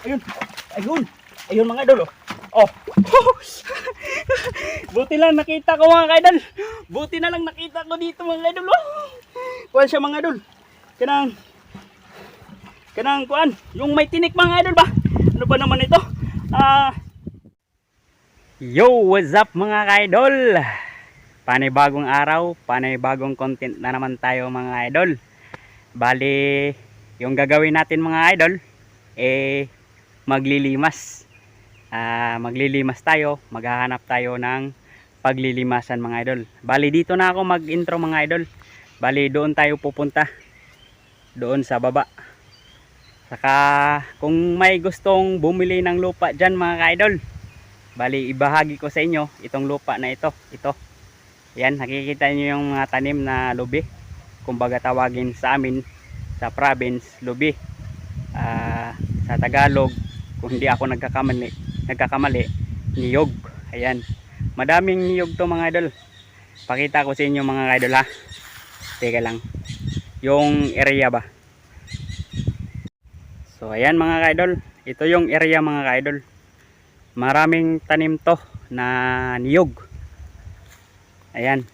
Ayun. Ayun. Ayun mga idol. Oh. Buti lang nakita ko mga idol. Buti na lang nakita ko dito mga idol. Oh. Kuan siya mga idol. Kanang kuan. Yung may tinik mga idol ba? Ano ba naman ito? Yo, what's up mga idol? Panibagong araw, panibagong content na naman tayo mga idol. Bali, yung gagawin natin mga idol, maglilimas. Maglilimas tayo, maghahanap tayo ng paglilimasan mga idol. Bali, dito na ako mag-intro mga idol. Bali, doon tayo pupunta. Doon sa baba. Saka, kung may gustong bumili ng lupa dyan mga idol, bali, ibahagi ko sa inyo itong lupa na ito. Ito. Yan, nakikita nyo yung mga tanim na lubi. Kumbaga tawagin sa amin sa province, lubi. Sa Tagalog, kung hindi ako nagkakamali, niyog. Ayan. Madaming niyog to mga idol. Pakita ko sa inyo mga idol ha. Teka lang. Yung area ba. So ayan mga idol. Ito yung area mga idol. Maraming tanim to na niyog. Ayan.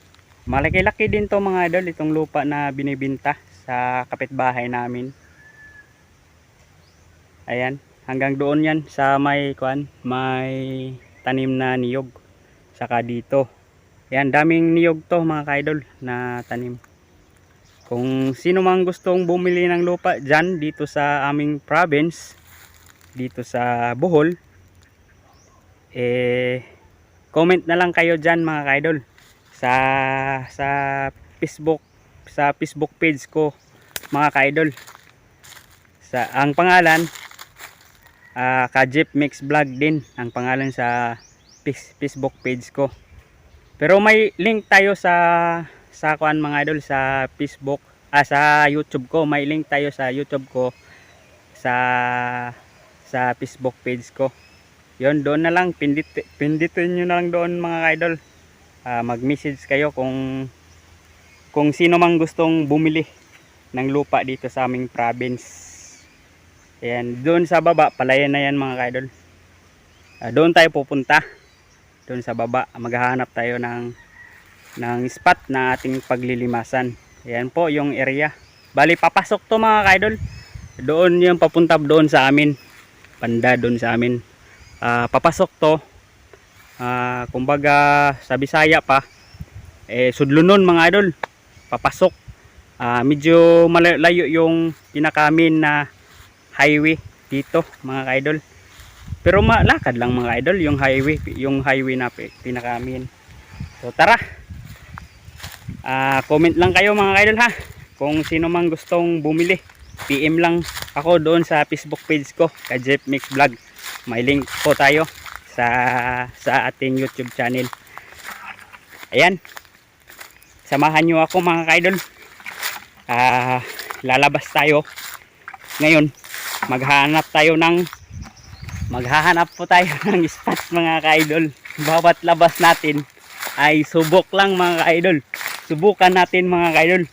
Malaki-laki din to mga idol. Itong lupa na binibinta sa kapitbahay namin. Ayan. Hanggang doon yan sa may tanim na niyog. Saka dito. Ayan. Daming niyog to mga idol na tanim. Kung sino mang gustong bumili ng lupa dyan dito sa aming province. Dito sa Bohol. Comment na lang kayo dyan mga idol. Sa Facebook page ko mga ka-idol. Ang pangalan Kajep Mix Vlog din ang pangalan sa Facebook page ko. Pero may link tayo sa kuan mga idol sa Facebook, sa YouTube ko. May link tayo sa YouTube ko sa Facebook page ko. Yon, doon na lang pindutin niyo na lang doon mga idol. Mag-message kayo kung sino mang gustong bumili ng lupa dito sa aming province. Ayan, doon sa baba, palayan na yan mga idol. Doon tayo pupunta. Doon sa baba, maghahanap tayo ng spot na ating paglilimasan. Ayan po yung area. Bali, papasok to mga idol. Doon yung papunta doon sa amin. Banda doon sa amin. Papasok to. Kumbaga sa Bisaya pa sudlunon mga idol, papasok. Medyo malayo yung pinakamin na highway dito mga idol, pero malakad lang mga idol yung highway na pinakamin. So tara, comment lang kayo mga idol ha, kung sino mang gustong bumili. PM lang ako doon sa Facebook page ko, Kajep Mix Vlog. May link po tayo sa ating YouTube channel. Ayan, samahan nyo ako mga ka-idol. Lalabas tayo ngayon. Maghahanap po tayo ng spot mga ka-idol. Bawat labas natin ay subok lang mga ka-idol. Subukan natin mga ka-idol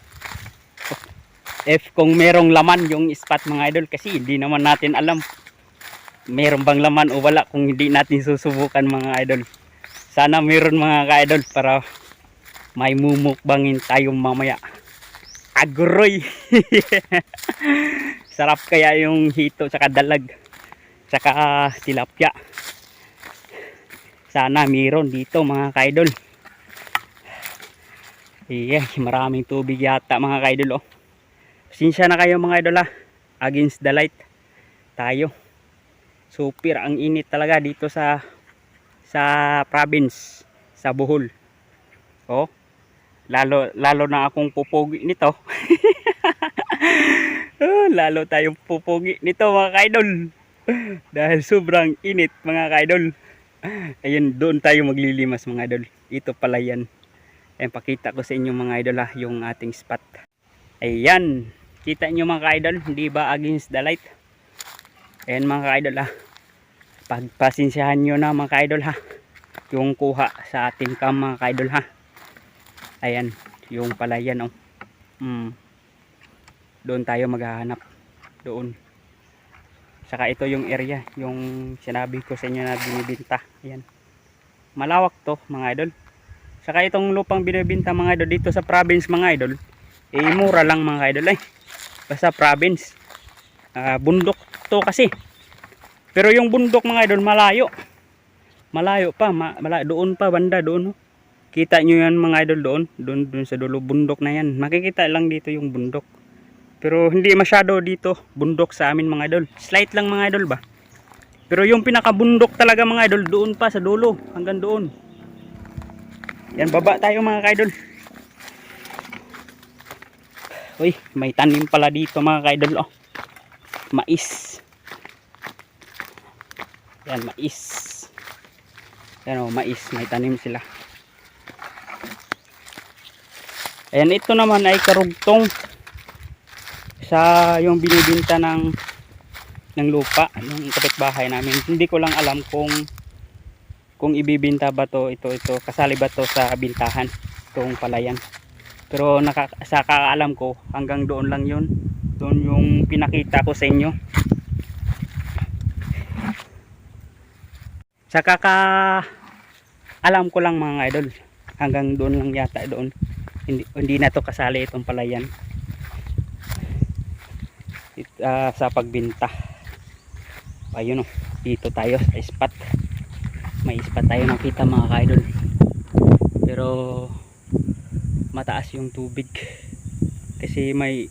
if kung merong laman yung spot mga idol, kasi hindi naman natin alam meron bang laman o wala kung hindi natin susubukan mga idol. Sana meron mga ka-idol para may mumukbangin tayo mamaya. Agroy. Sarap kaya yung hito saka dalag saka tilapia. Sana meron dito mga ka-idol. Maraming tubig yata mga ka-idol. Pasensya na kayo mga idol ha. Against the light tayo. Super ang init talaga dito sa province, sa Bohol. Lalo na akong pupugi nito. Lalo tayong pupugi nito mga ka-idol. Dahil sobrang init mga ka-idol. Ayun, doon tayo maglilimas mga idol. Ito pala yan. Ayan, pakita ko sa inyo mga idol ha, yung ating spot. Ayan, kita nyo mga ka-idol, hindi ba against the light? Ayan mga ka-idol ha. Pagpasensyahan nyo na mga ka-idol ha, yung kuha sa ating cam mga ka-idol ha. Ayan, yung palayan Doon tayo maghahanap. Doon. Saka ito yung area, yung sinabi ko sa inyo na binibenta. Ayan. Malawak to mga idol. Saka itong lupang binibenta mga idol dito sa province mga idol, eh mura lang mga idol eh. Basta province. Bundok to kasi. Pero yung bundok mga idol malayo. Malayo pa, doon pa banda doon. Kita nyo yan mga idol doon sa dulo bundok na yan. Makikita lang dito yung bundok. Pero hindi masyado dito bundok sa amin mga idol. Slight lang mga idol ba. Pero yung pinakabundok talaga mga idol doon pa sa dulo hanggang doon. Yan baba tayo mga idol. Uy, may tanim pala dito mga idol oh. Mais. Yan mais. Yan oh, mais, may tanim sila. Ayan, ito naman ay karugtong sa yung binibenta ng lupa, yung kapitbahay namin. Hindi ko lang alam kung ibibenta ba to, ito kasali ba to sa bintahan itong palayan. Pero sa kakaalam ko hanggang doon lang yun. Doon yung pinakita ko sa inyo. Sa kakaalam ko lang mga idol, hanggang doon lang yata doon. Hindi na to kasali itong palayan sa pagbinta. Ayun oh, dito tayo sa spot. May spot tayo nakita mga idol. Pero mataas yung tubig kasi may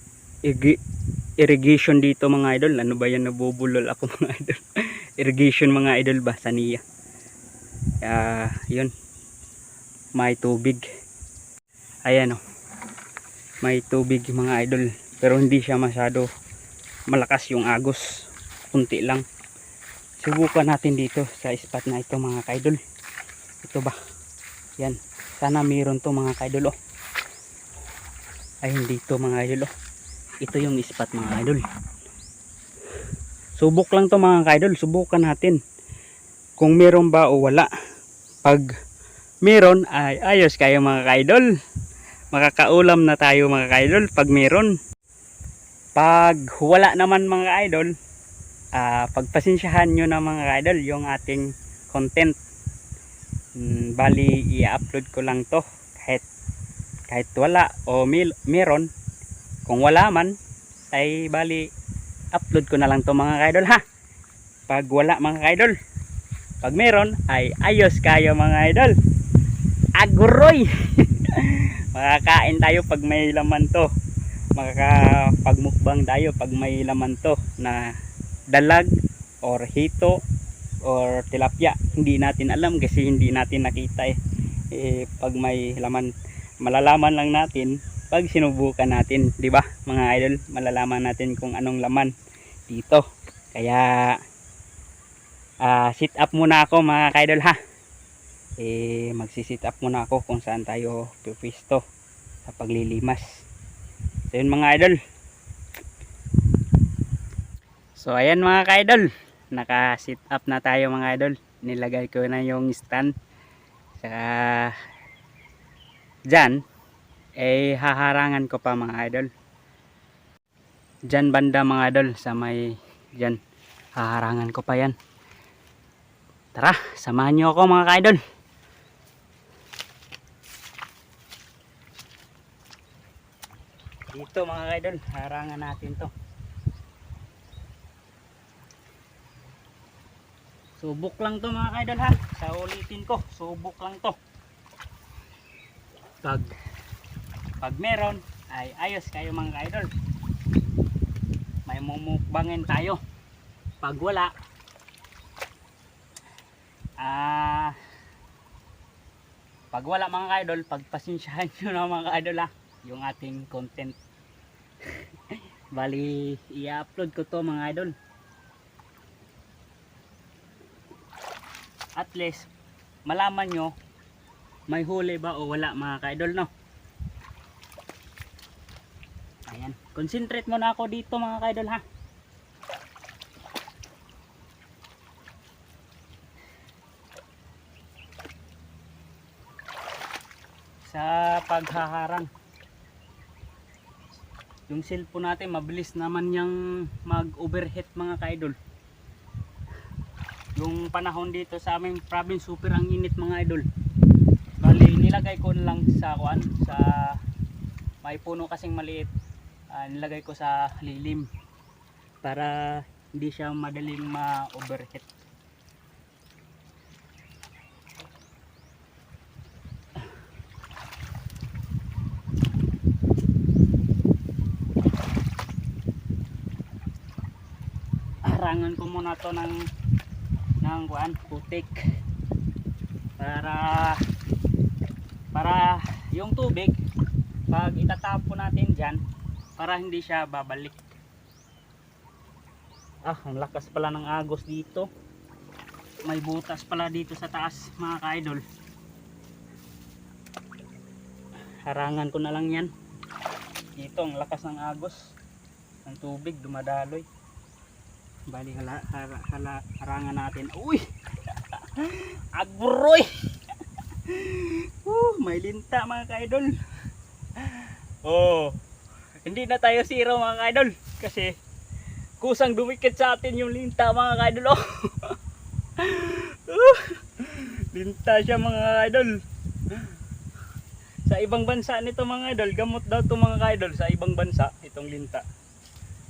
irrigation dito mga idol. Ano ba yan, nabubulol ako mga idol. Irrigation mga idol ba, saniya. Yun, may tubig. Ayan oh, may tubig mga idol, pero hindi siya masyado malakas yung agos, kunti lang. Subukan natin dito sa spot na ito mga idol. Ito ba, yan, sana mayroon to mga idol oh. Ayun dito mga idol oh, ito yung spot mga idol. Subok lang to mga idol, subukan natin kung meron ba o wala. Pag meron ay ayos kayo mga idol, makakaulam na tayo mga idol pag meron. Pag wala naman mga idol, pagpasensyahan nyo na mga idol yung ating content. Bali i-upload ko lang to kahit wala o meron. Kung wala man ay bali upload ko na lang to mga idol ha. Pag wala mga idol, pag meron ay ayos kayo mga idol. Aguroy. Makakain tayo pag may laman to. Makakapagmukbang tayo pag may laman to na dalag or hito or tilapia. Hindi natin alam kasi hindi natin nakita pag may laman, malalaman lang natin pag sinubukan natin, di ba mga idol? Malalaman natin kung anong laman dito. Kaya sit up muna ako mga idol ha. Magsi-sit up muna ako kung saan tayo pupwesto sa paglilimas. So yun mga idol. So ayan mga idol, naka-sit up na tayo mga idol. Nilagay ko na yung stand. Saka dyan haharangan ko pa mga idol. Dyan banda mga idol, sa may dyan haharangan ko pa yan. Tara, samahan nyo ako mga idol. Dito mga idol, harangan natin to. Subok lang to mga idol ha. Sa ulitin ko, subok lang to. Pag meron ay ayos kayo mga idol. May mumukbangin tayo. Pag wala, mga idol, pagpasensyahan nyo na mga idol ha, yung ating content. Bali i-upload ko to mga idol. At least malaman nyo may huli ba o wala mga idol no. Ayan, concentrate muna ako dito mga idol ha. Sa paghaharang, yung cellphone natin mabilis naman yung mag overheat mga kaidol. Yung panahon dito sa aming province super ang init mga idol. Bali nilagay ko na lang sa kuan, sa may puno kasing maliit. Nilagay ko sa lilim para hindi siya madaling ma-overheat. Harangan ko muna to ng kuan, putik para yung tubig pag itatapon natin diyan para hindi siya babalik. Ang lakas pala ng agos dito. May butas pala dito sa taas mga ka-idol. Harangan ko na lang yan. Dito ang lakas ng agos ng tubig dumadaloy. Bali harangan natin. Uy! Agroy! May linta mga ka-idol. Hindi na tayo zero mga ka-idol kasi kusang dumikit sa atin yung linta mga ka-idol. Linta siya mga ka-idol. Sa ibang bansa nito mga idol, gamot daw to mga ka-idol. Sa ibang bansa itong linta.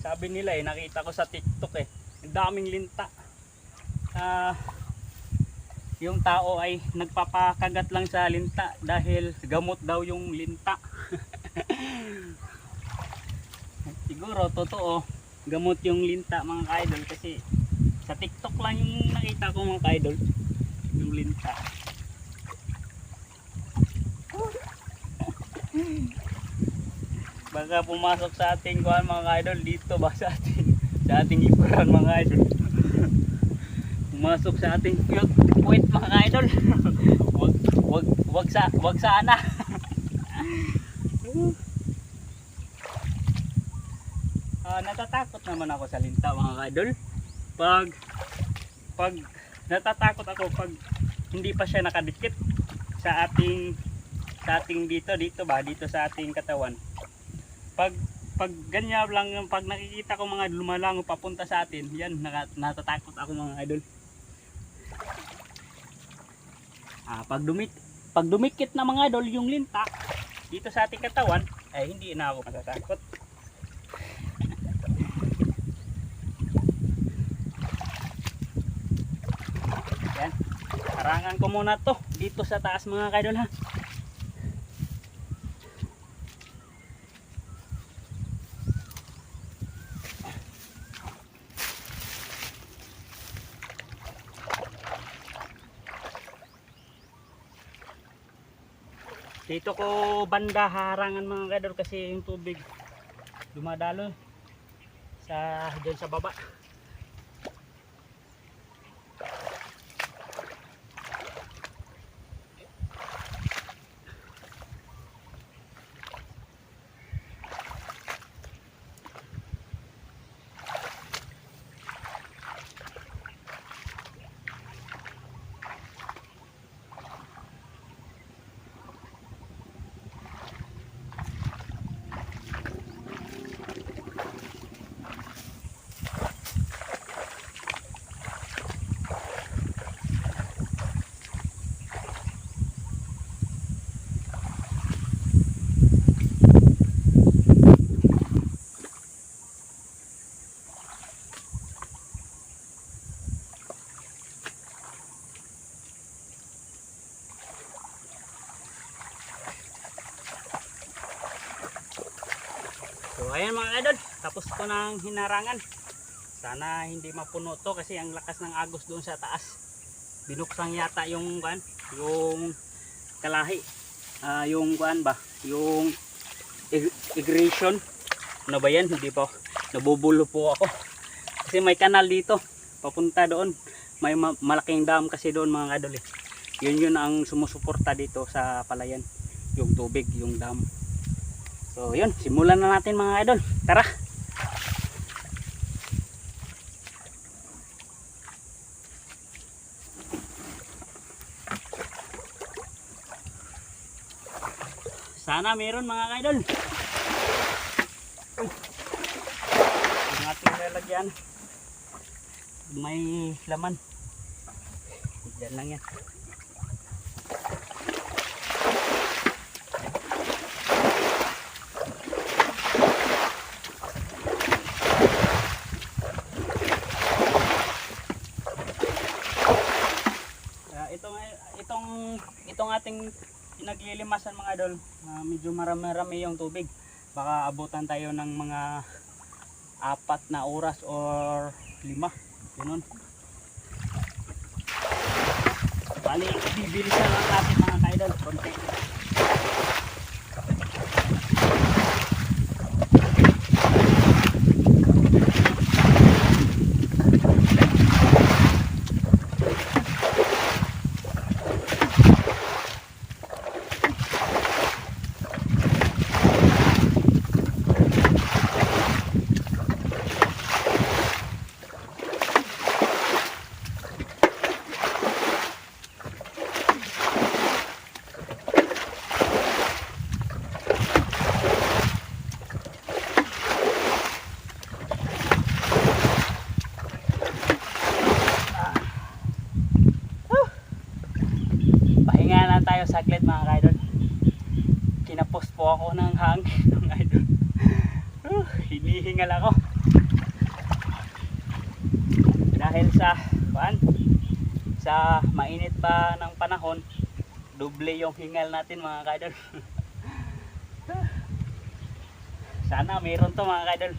Sabi nila nakita ko sa TikTok ang daming linta. Yung tao ay nagpapakagat lang sa linta dahil gamot daw yung linta. Siguro totoo gamot yung linta mga ka-idol kasi sa TikTok lang yung nakita ko mga ka-idol yung linta. Baka pumasok sa ating kuhan mga ka-idol dito ba sa ating likuran mga idol. Pumasok sa ating puwit mga ka-idol. wag sana. Natatakot naman ako sa linta mga ka-idol. Pag natatakot ako pag hindi pa siya nakadikit sa ating dito sa ating katawan. Pag ganyan lang, pag nakikita ko mga lumalango papunta sa atin, yan natatakot ako mga idol. Pag dumikit na mga idol yung linta dito sa ating katawan, ay hindi na ako matatakot. Yan, harangan ko muna to dito sa taas mga idol ha. Dito ko banda harangan mga kadol kasi yung tubig dumadalo doon sa baba. So ayan mga idol, tapos ko ng hinarangan. Sana hindi mapuno to kasi ang lakas ng agos doon sa taas. Binuksan yata yung kalahi. Yung yung irrigation. Ano ba yan? Hindi pa. Nabubulo po ako. Kasi may kanal dito. Papunta doon. May malaking dam kasi doon mga idol. Yun ang sumusuporta dito sa palayan. Yung tubig, yung dam. So yun, simulan na natin mga idol. Tara! Sana meron mga idol. Ang ating lalagyan. May laman. Diyan lang yan. Itong ating pinaglilimasan mga idol, medyo marami-rami yung tubig. Baka abutan tayo ng mga 4 na oras or 5. Ganun. Bali, bibilisan lang natin mga ka-idol. Konti. Tayo saglit mga ka-idol. Kinapos po ako ng hangin mga idol. Hinihingal ako dahil sa mainit pa ng panahon, doble yung hingal natin mga ka-idol. Sana mayroon to mga ka-idol.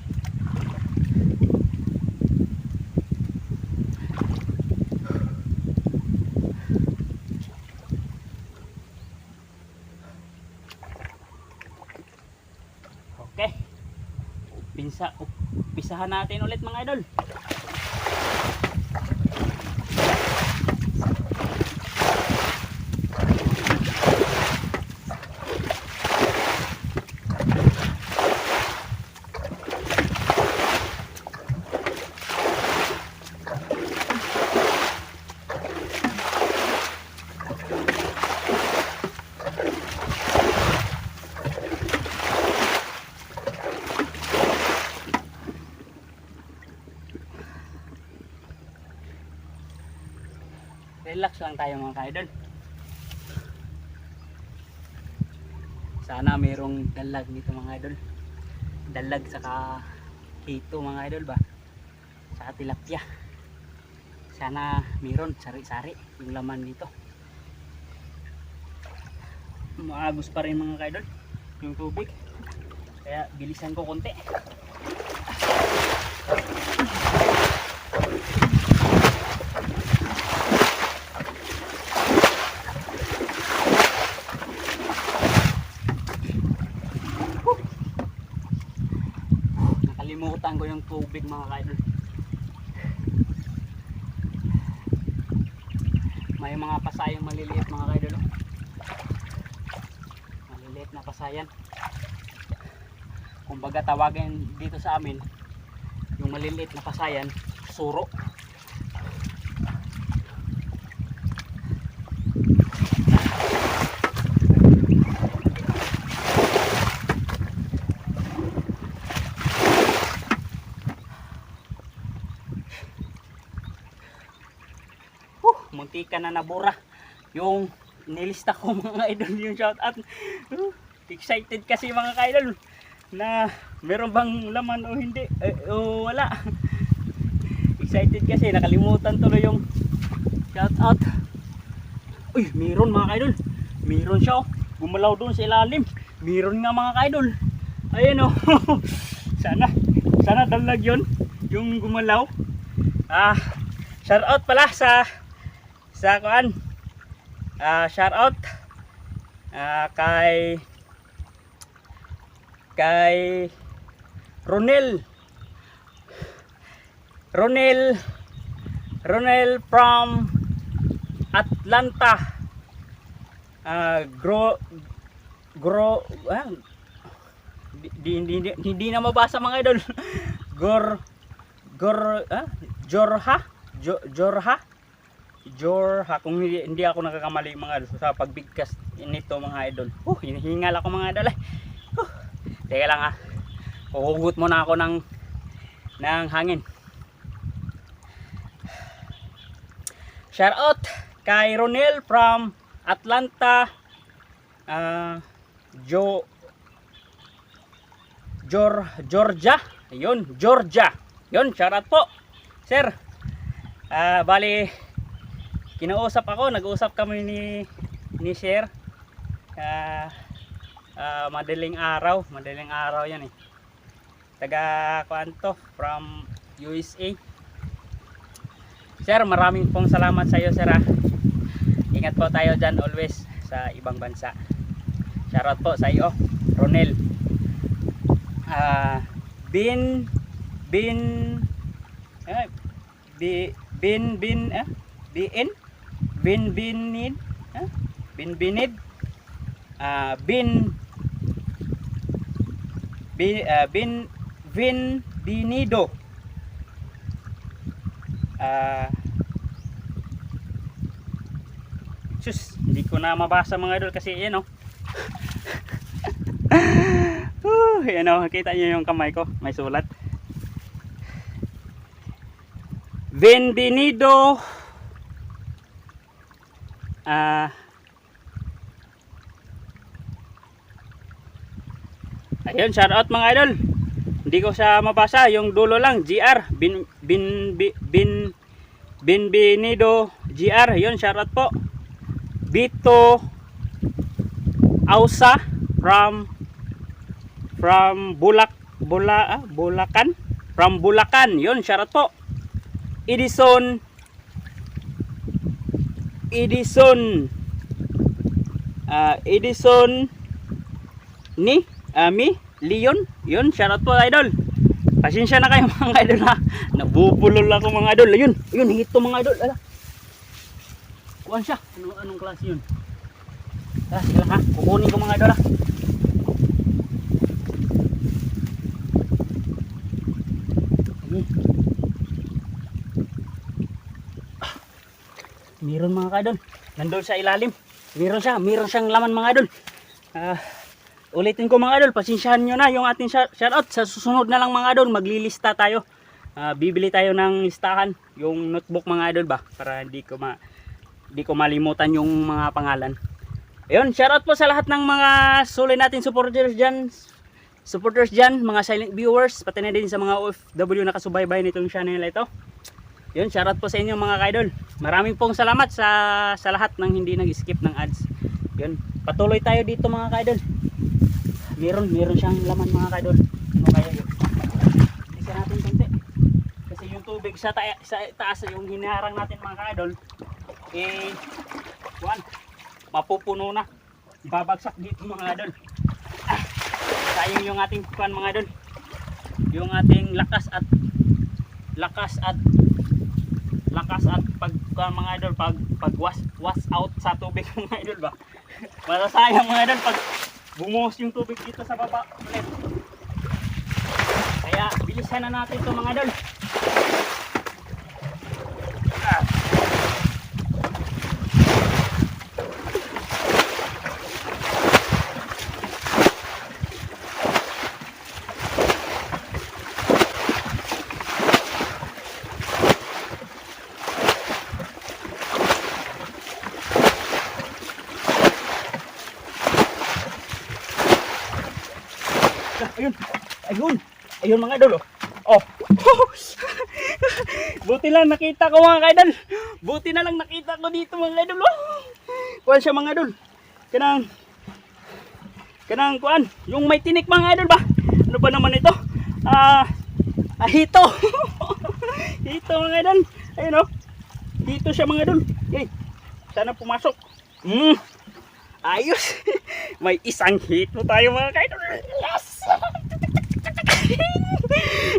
Okay. Pisahan natin ulit mga idol. Relax lang tayo mga ka-idol. Sana mayroong dalag dito mga idol. Dalag saka hito mga idol ba? Saka tilapia. Sana mayroon sari-sari yung laman dito. Maagos pa rin mga ka-idol yung tubig. Kaya bilisan ko konti. Nakalimutan ko yung tubig mga ka-idol. May mga pasayang maliliit mga ka-idol. Maliliit na pasayan. Kumbaga tawagin dito sa amin yung maliliit na pasayan, suro. Muntikan na nabura yung nilista ko mga idol, yung shout out. Excited kasi mga ka-idol na meron bang laman o hindi, o wala. Excited kasi nakalimutan tuloy yung shout out. Uy, meron mga ka-idol, meron siya, oh. Gumalaw doon sa ilalim, meron nga mga ka-idol. Ayun oh. sana dalag yun yung gumalaw. Shout out pala sa kuan, shout out kay Ronel from Atlanta. Hindi na mabasa mga idol. Jorha, kung hindi ako nakakamali mga idol sa pagbigkas nito mga idol. Hinihingal ako mga idol. Teka lang huhugot muna ako ng hangin. Shout out kay Ronel from Atlanta, Georgia. Ayun, Georgia. Yun, shoutout po. Sir, bali, kinausap ako, nag-usap kami ni Sir. Madaling araw yan eh. Taga Kwanto from USA. Sir, maraming pong salamat sa iyo, sir. Ingat po tayo dyan always sa ibang bansa. Shoutout po sa iyo, Ronel. Binbinido. Sus, hindi ko na mabasa mga idol kasi yan oh. Yan oh, kita niyo yung kamay ko, may sulat. Bienvenido. Ayun, shout out mga idol. Hindi ko siya mabasa, yung dulo lang, GR. Bienvenido GR. Yun, shout out po. Bito Ausa from Bulacan. From Bulacan. Yun, shout out po. Edison Leon. Yun, shout out po idol. Pasensya na kayo mga idol ha. Nabubulol ako mga idol. Ayun, hito mga idol. Ala. Kuhan siya. Anong klase yun? Sige lang ha. Kukunin ko mga idol ha. Meron mga idol. Nandun sa ilalim. Meron siyang laman mga idol. Ulitin ko mga idol, pasensyahan nyo na yung ating shoutout. Sa susunod na lang mga idol, maglilista tayo. Bibili tayo ng listahan, yung notebook mga idol ba, para hindi ko malimutan yung mga pangalan. Ayun, shoutout po sa lahat ng mga solid natin supporters dyan, mga silent viewers, pati na din sa mga OFW na kasubaybay nitong channel ito. Yun, shoutout po sa inyo mga idol. Maraming pong salamat sa lahat ng hindi nag-skip ng ads. Yun, patuloy tayo dito mga idol. Meron siyang laman mga idol. Ano kaya yun? Isa natin konti. Kasi yung tubig sa taas, yung hinaharang natin mga idol, mapupuno na. Babagsak dito mga idol. Sayang yung ating kuan mga idol. Yung ating lakas at mga idol, pag wash out sa tubig mga idol ba. Masasayang mga idol pag bumuhos yung tubig dito sa baba ulit. Kaya bilisan na natin ito mga idol. Ayun mga idol oh. Buti lang nakita ko mga idol. Buti na lang nakita ko dito mga idol oh. Kuan siya mga idol. Kanang kuan, yung may tinik mga idol ba? Ano ba naman ito? Hito. Hito mga idol. Ayun oh. Hito siya mga idol. Okay. Sana pumasok. Ayos. May isang hito tayo mga idol. Yes.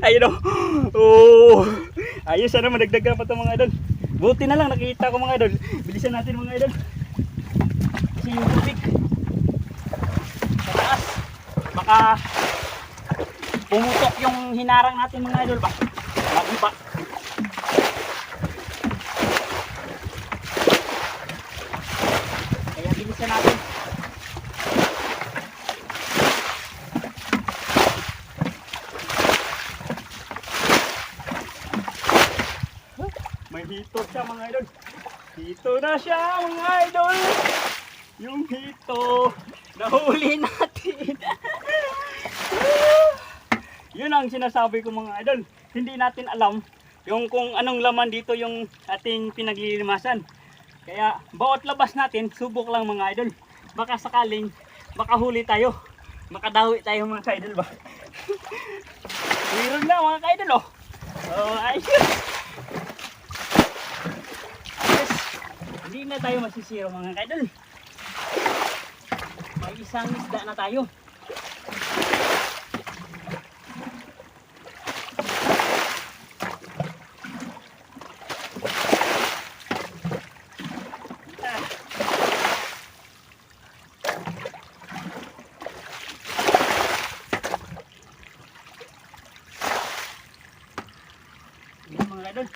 Ayun oh. Ayos, sana madagdagan pa ito mga idol. Buti na lang nakita ko mga idol. Bilisan natin mga idol. Kasi yung tubig sa taas, baka pumutok yung hinarang natin mga idol ba. Mag-iba. Kaya bilisan natin. May hito siya mga idol. Dito na siya mga idol. Yung hito. Nahuli natin. Yun ang sinasabi ko mga idol. Hindi natin alam yung kung anong laman dito yung ating pinaglilimasan. Kaya bawat labas natin, subok lang mga idol. Baka sakaling makahuli tayo. Makadawi tayo mga idol ba. Meron na mga idol oh. Oh, ayos. Ayos. Hindi na tayo masisiro mga idol. May isang isda na tayo. Yan mga idol.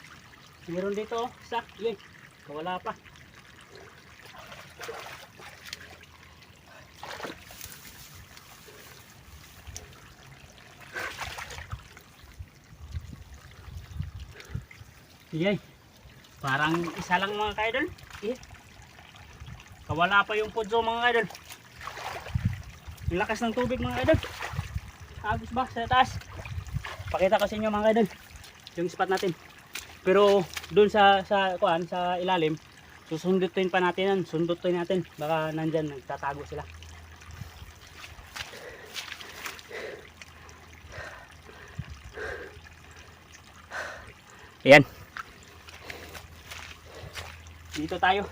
Meron dito oh, isa. Yun. Wala pa. Yay. Parang isa lang mga kaidol. Yeah. Kawala pa yung pudso mga kaidol. Yung lakas ng tubig mga kaidol. Agos ba sa taas? Pakita ko sa inyo mga kaidol yung spot natin. Pero dun sa ilalim, susundutin pa natin yan. Sundutin natin. Baka nandyan nagtatago sila. Ayan. Dito tayo.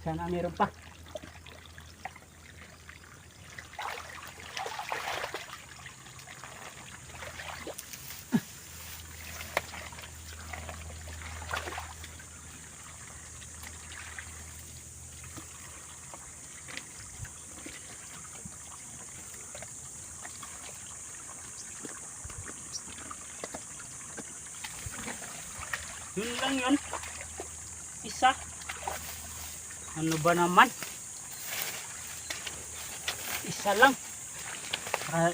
Sana meron pa. Yun lang yun. Isa. Ano ba naman? Isa lang.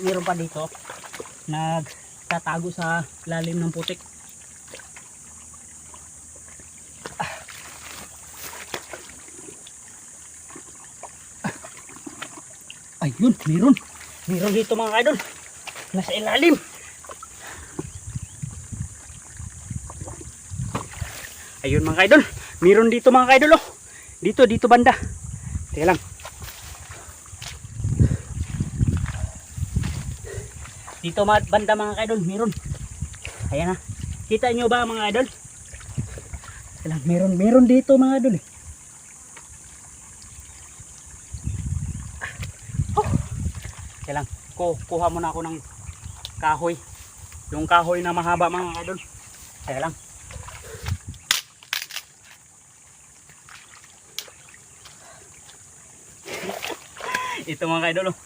Meron pa dito. Nagtatago sa lalim ng putik. Ayun, meron. Meron dito mga idol. Nasa ilalim. Ayun mga idol, meron dito mga idol oh. Dito banda. Teka lang. Dito banda mga idol, meron. Ayan na. Kita nyo ba mga idol? Teka lang, meron dito mga idol. Oh. Teka lang, kuha muna ako ng kahoy. Yung kahoy na mahaba mga idol. Teka lang. Ito mga idol oh.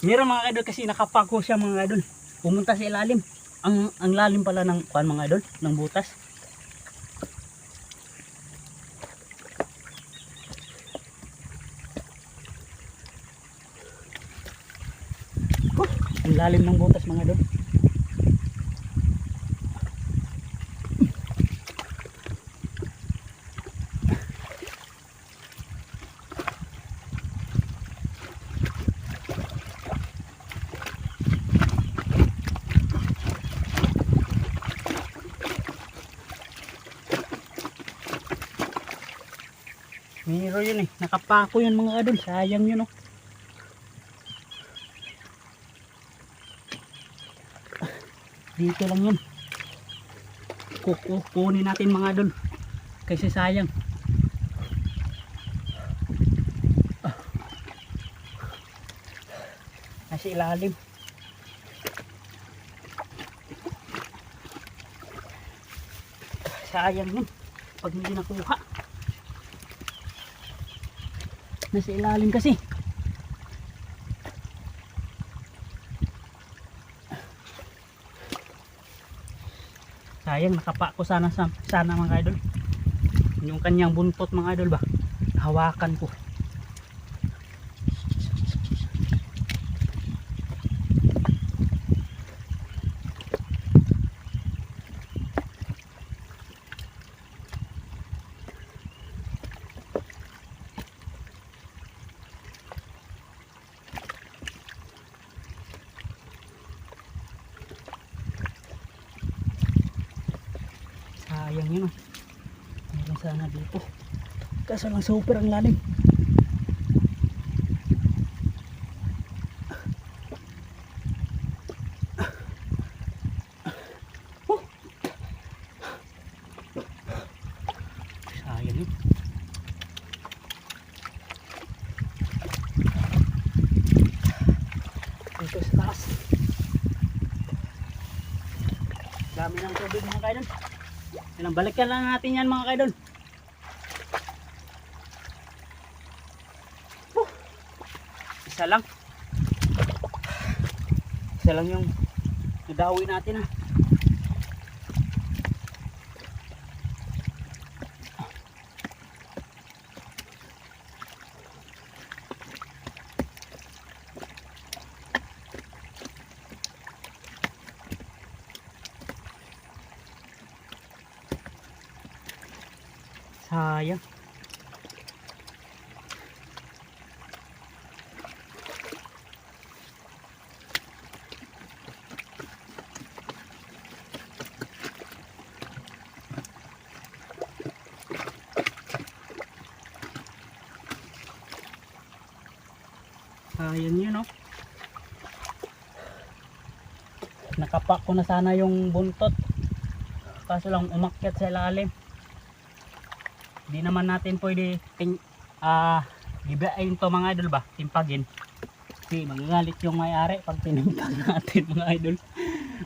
Meron mga idol kasi nakapako siya mga idol. Pumunta sa ilalim. Ang lalim pala ng mga idol, ng butas. Oh, ang lalim ng butas mga idol. Meron yun eh. Nakapako yun mga idol. Sayang yun oh. Dito lang yun. Kukunin natin mga idol. Kasi sayang. Nasa ilalim. Sayang yun. Pag hindi nakuha. Nasa ilalim kasi. Sayang, nakapa ko sana mga idol. Yung kanyang buntot mga idol ba. Hawakan ko. sana dito. Kaso lang super ang lalim. Sayang yun. Dito sa taas. Dami ng tubig mga kaidol. Balikan lang natin yan mga kaidol. Isa lang. Isa lang yung nadawi natin ha. Sayang. Sayang yun, no? Nakapak ko na sana yung buntot. Kaso lang umakyat sa ilalim. Di naman natin pwede gibain to mga idol ba, timpagin. Kasi magagalit yung may-ari pag tinimpag natin mga idol.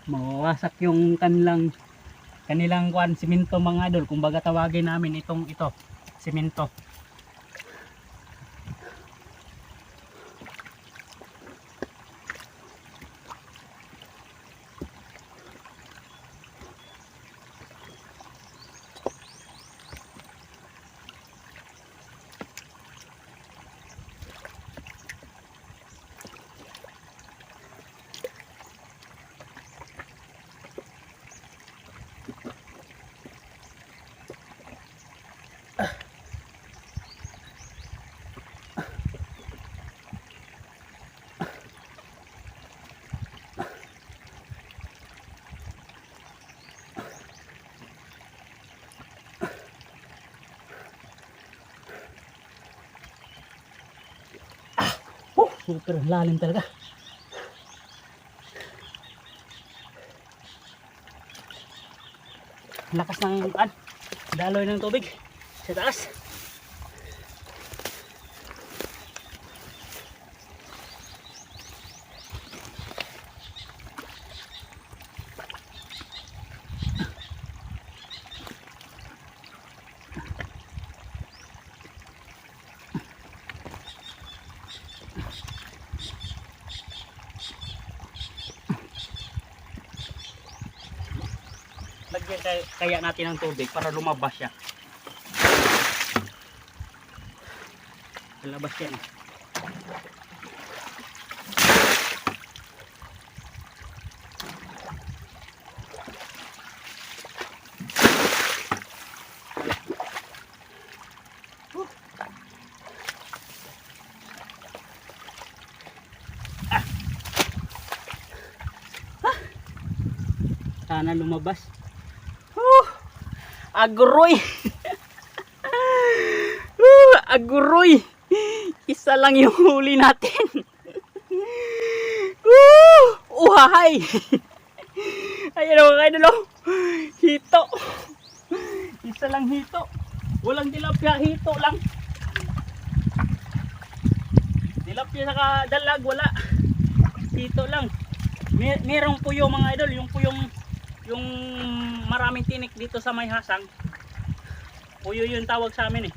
Mawawasak yung kanilang simento mga idol. Kung baga tawagin namin ito, simento. Super lalim talaga. Lakas ng daloy ng tubig sa taas. Lagyan kaya natin ng tubig para lumabas siya. Lalabas yan. Sana lumabas. Aguroy. Aguroy. Isa lang yung huli natin. Uhahay. Ayan o mga idol. Hito. Isa lang hito. Walang tilapia, hito lang. Tilapia saka dalag wala. Hito lang. Merong puyo mga idol, yung puyong yung maraming tinik dito sa may hasang. Puyo yun tawag sa amin eh.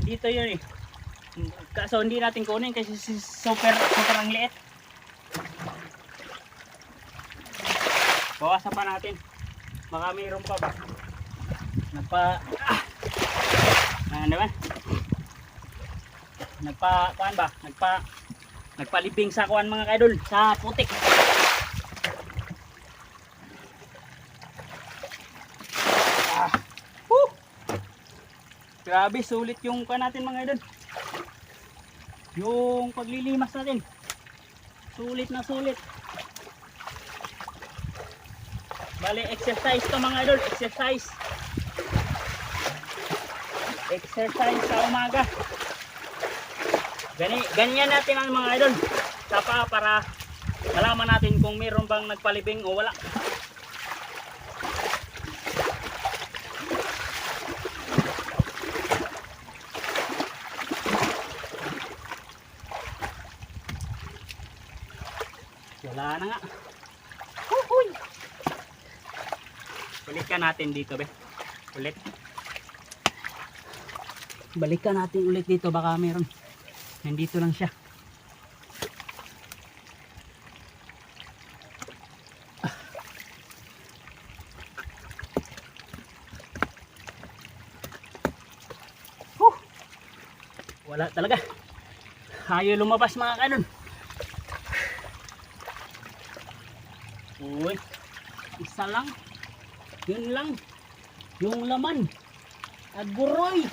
Dito yun eh. Kaso hindi natin kunin kasi super ang liit. Bawasan pa natin. Baka mayroon pa ba? Ano ba? Nagpalibing sa kuan mga kaidol sa putik. Grabe, sulit yung natin mga idol. Yung paglilimas natin. Sulit na sulit. Bale, exercise to mga idol, exercise. exercise sa umaga. Ganyan natin ang mga idol. Sapa para malaman natin kung mayroon bang nagpalibing o wala. Wala na nga. Huhuy! Balikan natin dito, be. Ulit. Balikan natin ulit dito, baka meron. Nandito lang siya. Wala talaga. Ayaw lumabas mga kanon. Uy, isa lang. Yun lang. Yung laman. Aguroy.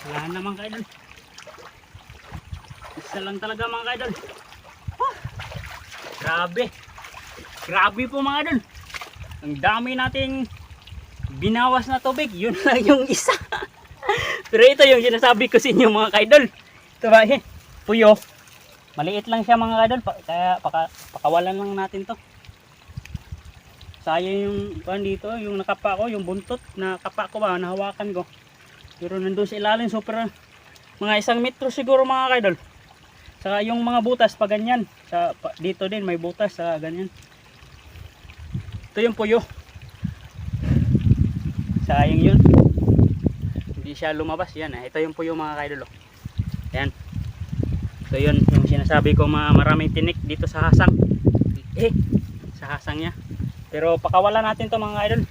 Wala naman kaidol. Isa lang talaga mga kaidol. Grabe. Grabe po mga idol. Ang dami nating binawas na tubig. Yun lang yung isa. Pero ito yung sinasabi ko sa inyo mga kaidol. Ito ba puyo. Maliit lang siya mga kaidol. Kaya pakawalan lang natin to. Sayang yung dito. Yung nakapa ko. Yung buntot na kapa ko ba. Nahawakan ko. Pero nandun sa ilalim. Super mga 1 metro siguro mga kaidol. Saka yung mga butas pa ganyan. Dito din may butas sa ganyan. Ito yung puyo. Sayang yun. Hindi siya lumabas. Yan. Ito yung puyo mga kaidol. Yan. Ito yun. Yung sinasabi ko maraming tinik dito sa hasang. Sa hasang niya. Pero pakawalan natin to mga kaidol.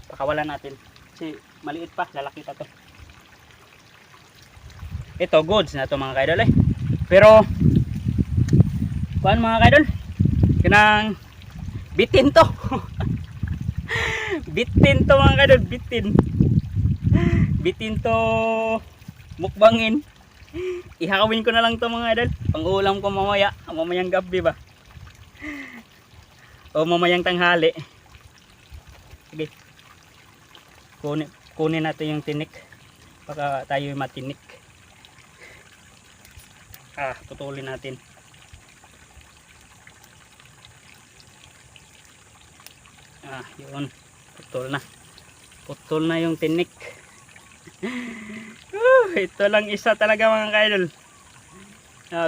Pakawalan natin. Kasi maliit pa. Lalaki pa to. Ito goods na to mga kaidol Pero kuan mga kaidol. Kinang bitin to. Bitin to mga kaidol, bitin to mukbangin. Ihakawin ko na lang to mga idol. Pang-ulam ko mamayang gabi ba. O mamayang tanghali. Sige. Kunin natin yung tinik. Baka tayo matinik. Putulin natin. Yun. Putol na yung tinik. Ito lang isa talaga mga kaidol.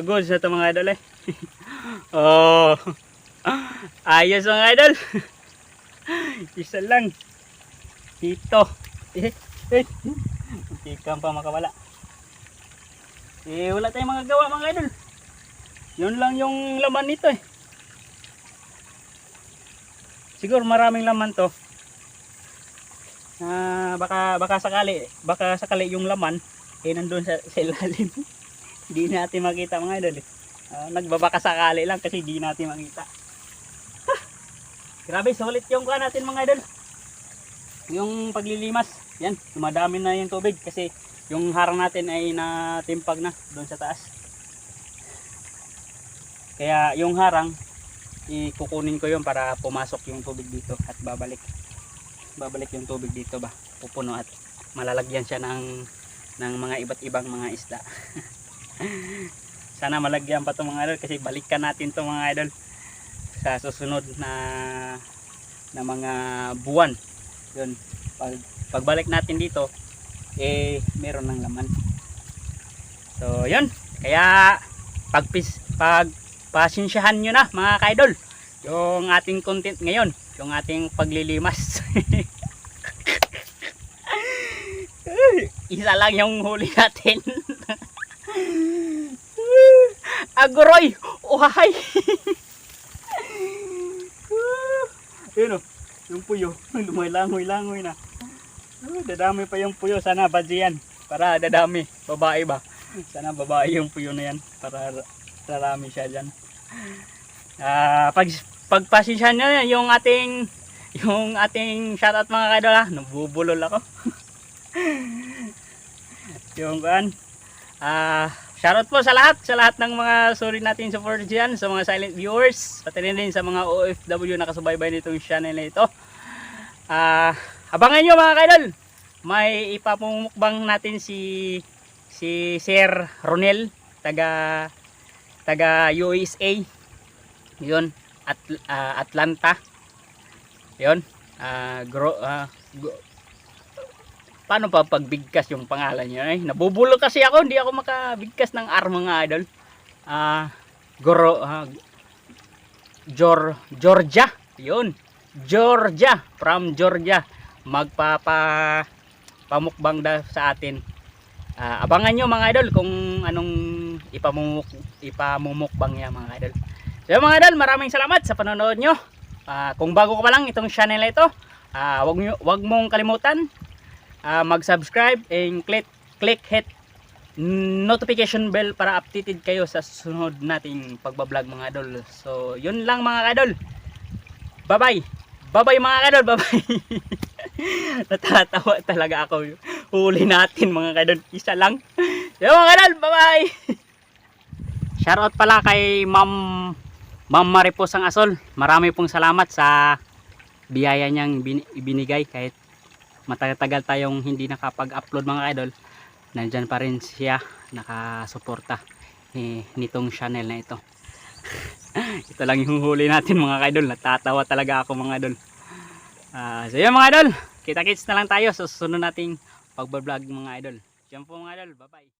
Goods na ito mga idol ayos mga idol. Isa lang. Dito. Hindi ka pa makawala. Wala tayong mga gawa mga idol. Yun lang yung laman nito Siguro maraming laman to. Baka sakali yung laman nandun sa ilalim. Hindi natin makita mga idol nagbabaka sakali lang kasi hindi natin makita. Grabe sulit yung kuha natin mga idol. Yung paglilimas. Yan, dumadami na yung tubig kasi yung harang natin ay natimpag na doon sa taas. Kaya yung harang ikukunin ko yun para pumasok yung tubig dito at babalik yung tubig dito ba pupuno at malalagyan siya ng mga iba't ibang mga isda. Sana malagyan pa itong mga idol kasi balikan natin itong mga idol sa susunod na mga buwan. Yun, pagbalik natin dito meron ng laman. So yun, kaya pasensyahan nyo na mga kaidol yung ating content ngayon, yung ating paglilimas. Isa lang yung huli natin. Aguroy! Uhay! Yun yung puyo, lumoy-langoy na. Dadami pa yung puyo, sana badyan para dadami, babae ba? Sana babae yung puyo na yan para darami siya dyan. Pagpasensyahan nyo yung ating shoutout mga kaidol nabubulol ako. Yung kan. Shoutout po sa lahat ng mga sorry natin support dyan, sa mga silent viewers, pati rin sa mga OFW na kasubay-bay nitong channel na ito. Abangan nyo mga kaidol, may ipapumukbang natin si Sir Ronel, taga USA, yun, Atlanta, yun. Paano pa pagbigkas yung pangalan niya? Nabubulol kasi ako, hindi ako makabigkas ng R mga idol. Georgia, yun. Georgia, from Georgia. Pamukbang da sa atin. Abangan nyo mga idol kung anong ipamumukbang niya mga idol. So mga idol, maraming salamat sa panonood nyo. Kung bago ka pa lang itong channel na ito, wag mong kalimutan mag-subscribe and click hit notification bell para updated kayo sa sunod nating pagbablog mga idol. So yun lang mga idol. Bye bye mga idol, bye bye. Natatawa talaga ako. Huli natin mga idol, isa lang. So mga idol, bye bye. Shoutout pala kay Ma'am Maripos ang Asol. Marami pong salamat sa biyaya niyang ibinigay kahit matagal tayong hindi nakapag-upload mga idol. Nandyan pa rin siya nakasuporta nitong channel na ito. Ito lang yung huli natin mga idol. Natatawa talaga ako mga idol. So yun mga idol, kita-kits na lang tayo sa susunod nating pagbablog mga idol. Diyan po mga idol, bye bye.